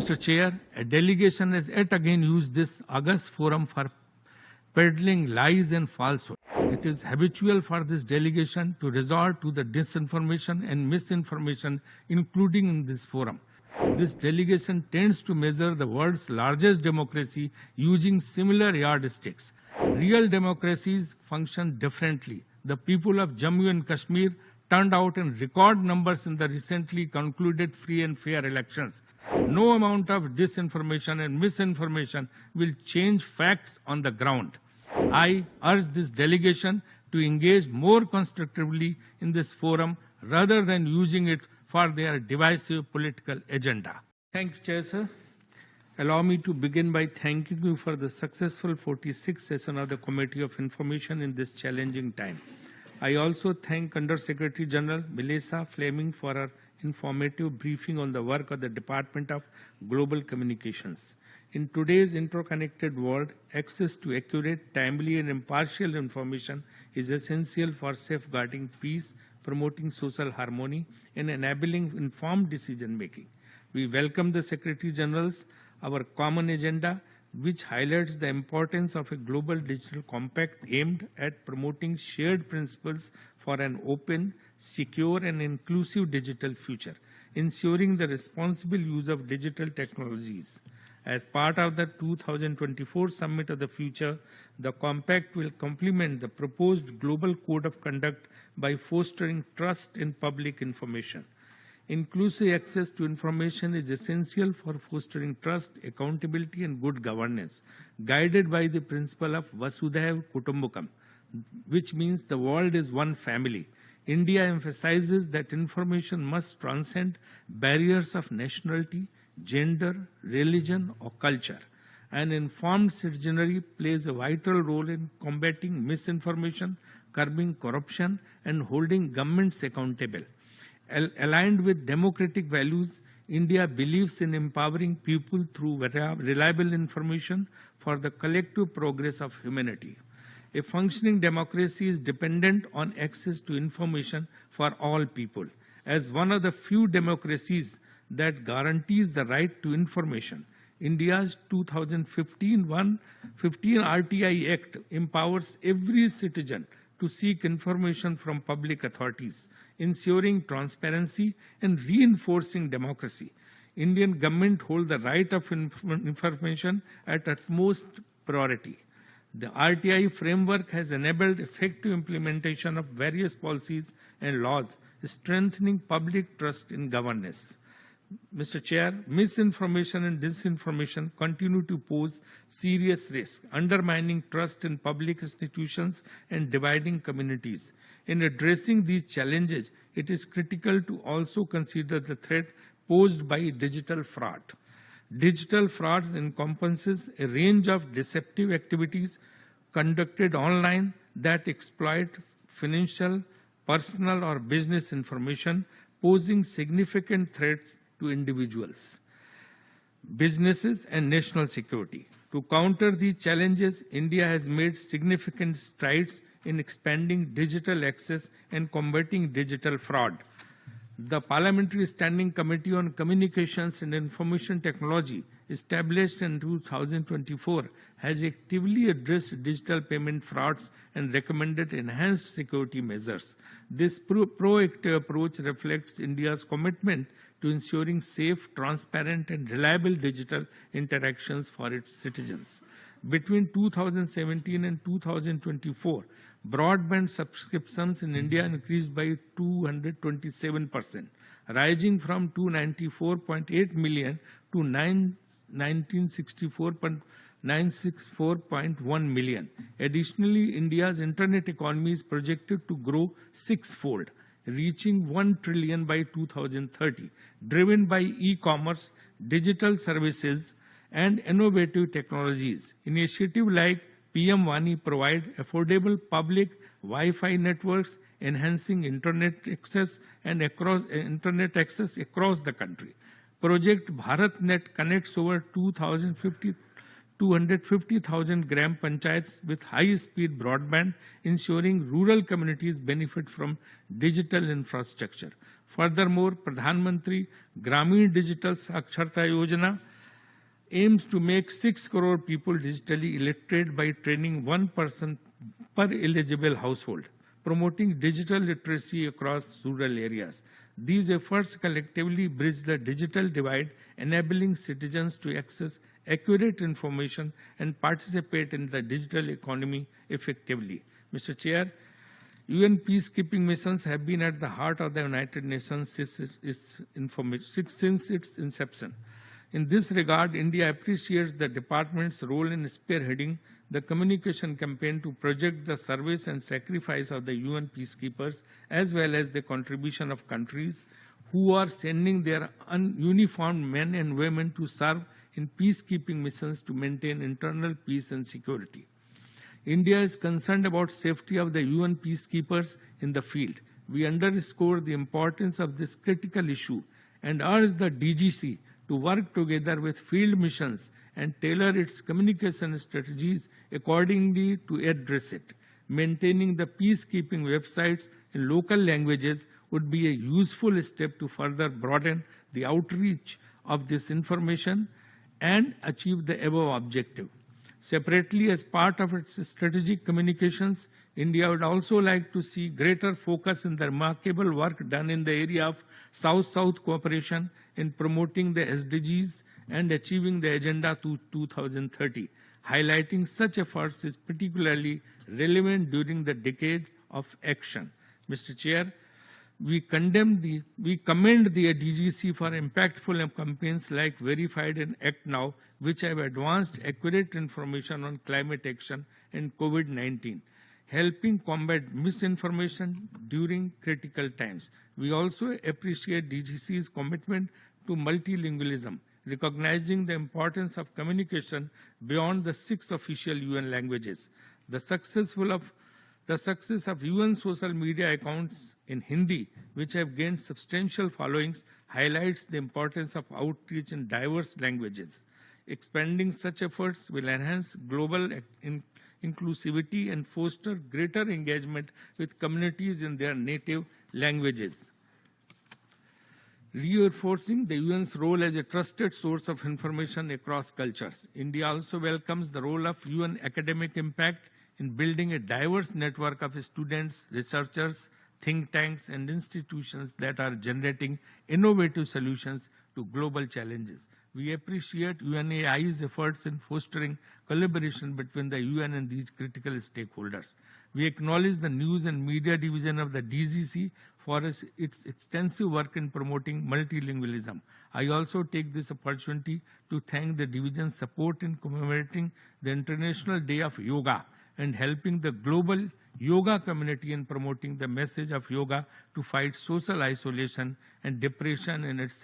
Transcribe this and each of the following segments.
Mr. Chair, a delegation has yet again used this august forum for peddling lies and falsehood. It is habitual for this delegation to resort to the disinformation and misinformation, including in this forum. This delegation tends to measure the world's largest democracy using similar yardsticks. Real democracies function differently. The people of Jammu and Kashmir turned out in record numbers in the recently concluded free and fair elections. No amount of disinformation and misinformation will change facts on the ground. I urge this delegation to engage more constructively in this forum rather than using it for their divisive political agenda. Thank you, Chair, sir. Allow me to begin by thanking you for the successful 46th session of the Committee of Information in this challenging time. I also thank Under Secretary General Melissa Fleming for her informative briefing on the work of the Department of Global Communications. In today's interconnected world, access to accurate, timely, and impartial information is essential for safeguarding peace, promoting social harmony, and enabling informed decision-making. We welcome the Secretary General's Our Common Agenda, which highlights the importance of a global digital compact aimed at promoting shared principles for an open, secure, and inclusive digital future, ensuring the responsible use of digital technologies. As part of the 2024 Summit of the Future, the compact will complement the proposed Global Code of Conduct by fostering trust in public information. Inclusive access to information is essential for fostering trust, accountability, and good governance, guided by the principle of Vasudhaiva Kutumbakam, which means the world is one family. India emphasizes that information must transcend barriers of nationality, gender, religion, or culture. An informed citizenry plays a vital role in combating misinformation, curbing corruption, and holding governments accountable. Aligned with democratic values, India believes in empowering people through reliable information for the collective progress of humanity. A functioning democracy is dependent on access to information for all people. As one of the few democracies that guarantees the right to information, India's 2015 RTI Act empowers every citizen to seek information from public authorities, ensuring transparency and reinforcing democracy. Indian government holds the right of information at utmost priority. The RTI framework has enabled effective implementation of various policies and laws, strengthening public trust in governance. Mr. Chair, misinformation and disinformation continue to pose serious risks, undermining trust in public institutions and dividing communities. In addressing these challenges, it is critical to also consider the threat posed by digital fraud. Digital frauds encompasses a range of deceptive activities conducted online that exploit financial, personal, or business information, posing significant threats to individuals, businesses, and national security. To counter these challenges, India has made significant strides in expanding digital access and combating digital fraud. The Parliamentary Standing Committee on Communications and Information Technology, established in 2024, has actively addressed digital payment frauds and recommended enhanced security measures. This proactive approach reflects India's commitment to ensuring safe, transparent, and reliable digital interactions for its citizens. Between 2017 and 2024, broadband subscriptions in India increased by 227%, rising from 294.8 million to 964.1 million. Additionally, India's internet economy is projected to grow sixfold, reaching 1 trillion by 2030, driven by e-commerce, digital services, and innovative technologies. Initiatives like PM Wani provide affordable public Wi-Fi networks, enhancing internet access across the country. Project BharatNet connects over 250,000 gram panchayats with high-speed broadband, ensuring rural communities benefit from digital infrastructure. Furthermore, Pradhan Mantri Gramin Digital Saksharta Yojana aims to make 6 crore people digitally illiterate by training one person per eligible household, promoting digital literacy across rural areas. These efforts collectively bridge the digital divide, enabling citizens to access accurate information and participate in the digital economy effectively. Mr. Chair, UN peacekeeping missions have been at the heart of the United Nations since its inception. In this regard, India appreciates the department's role in spearheading the communication campaign to project the service and sacrifice of the UN peacekeepers, as well as the contribution of countries who are sending their uniformed men and women to serve in peacekeeping missions to maintain internal peace and security. India is concerned about safety of the UN peacekeepers in the field. We underscore the importance of this critical issue and urge the DGC to work together with field missions and tailor its communication strategies accordingly to address it. Maintaining the peacekeeping websites in local languages would be a useful step to further broaden the outreach of this information and achieve the above objective. Separately, as part of its strategic communications, India would also like to see greater focus in the remarkable work done in the area of South-South cooperation in promoting the SDGs and achieving the Agenda to 2030. Highlighting such efforts is particularly relevant during the decade of action. Mr. Chair, we commend the DGC for impactful campaigns like Verified and Act Now, which have advanced accurate information on climate action and COVID-19, helping combat misinformation during critical times. We also appreciate DGC's commitment to multilingualism, recognizing the importance of communication beyond the 6 official UN languages. The success of UN social media accounts in Hindi, which have gained substantial followings, highlights the importance of outreach in diverse languages. Expanding such efforts will enhance global inclusivity and foster greater engagement with communities in their native languages. Reinforcing the UN's role as a trusted source of information across cultures, India also welcomes the role of UN academic impact in building a diverse network of students, researchers, think tanks, and institutions that are generating innovative solutions to global challenges. We appreciate UNAI's efforts in fostering collaboration between the UN and these critical stakeholders. We acknowledge the News and Media Division of the DGC for its extensive work in promoting multilingualism. I also take this opportunity to thank the division's support in commemorating the International Day of Yoga and helping the global yoga community in promoting the message of yoga to fight social isolation and depression and its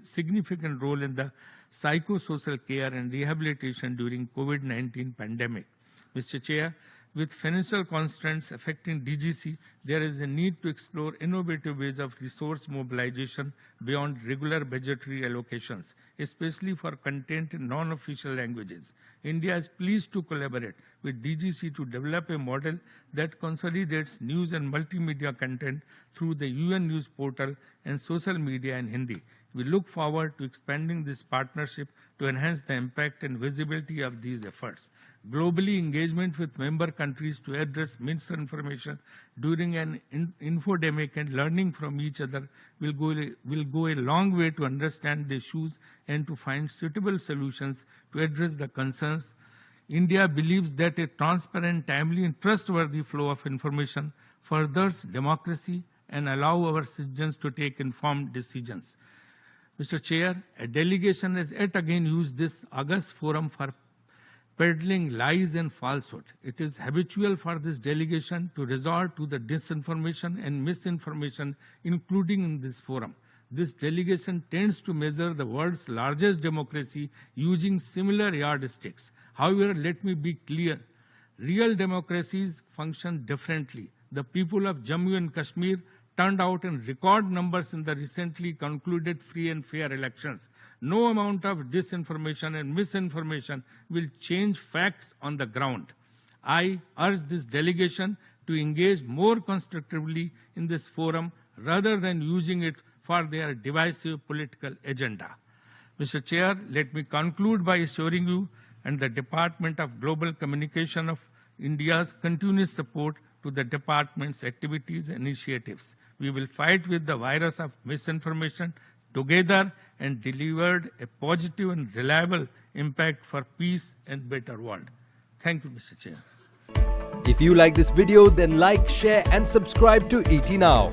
significant role in the psychosocial care and rehabilitation during COVID-19 pandemic. Mr. Chair, with financial constraints affecting DGC, there is a need to explore innovative ways of resource mobilization beyond regular budgetary allocations, especially for content in non-official languages. India is pleased to collaborate with DGC to develop a model that consolidates news and multimedia content through the UN News portal and social media in Hindi. We look forward to expanding this partnership to enhance the impact and visibility of these efforts. Globally, engagement with member countries to address misinformation during an infodemic and learning from each other will go a long way to understand the issues and to find suitable solutions to address the concerns. India believes that a transparent, timely, and trustworthy flow of information furthers democracy and allows our citizens to take informed decisions. Mr. Chair, a delegation has yet again used this August forum for peddling lies and falsehood. It is habitual for this delegation to resort to the disinformation and misinformation, including in this forum. This delegation tends to measure the world's largest democracy using similar yardsticks. However, let me be clear. Real democracies function differently. The people of Jammu and Kashmir turned out in record numbers in the recently concluded free and fair elections. No amount of disinformation and misinformation will change facts on the ground. I urge this delegation to engage more constructively in this forum rather than using it for their divisive political agenda. Mr. Chair, let me conclude by assuring you and the Department of Global Communication of India's continuous support to the department's activities and initiatives. We will fight with the virus of misinformation together and deliver a positive and reliable impact for peace and better world. Thank you, Mr. Chair. If you like this video, then like, share and subscribe to ET Now.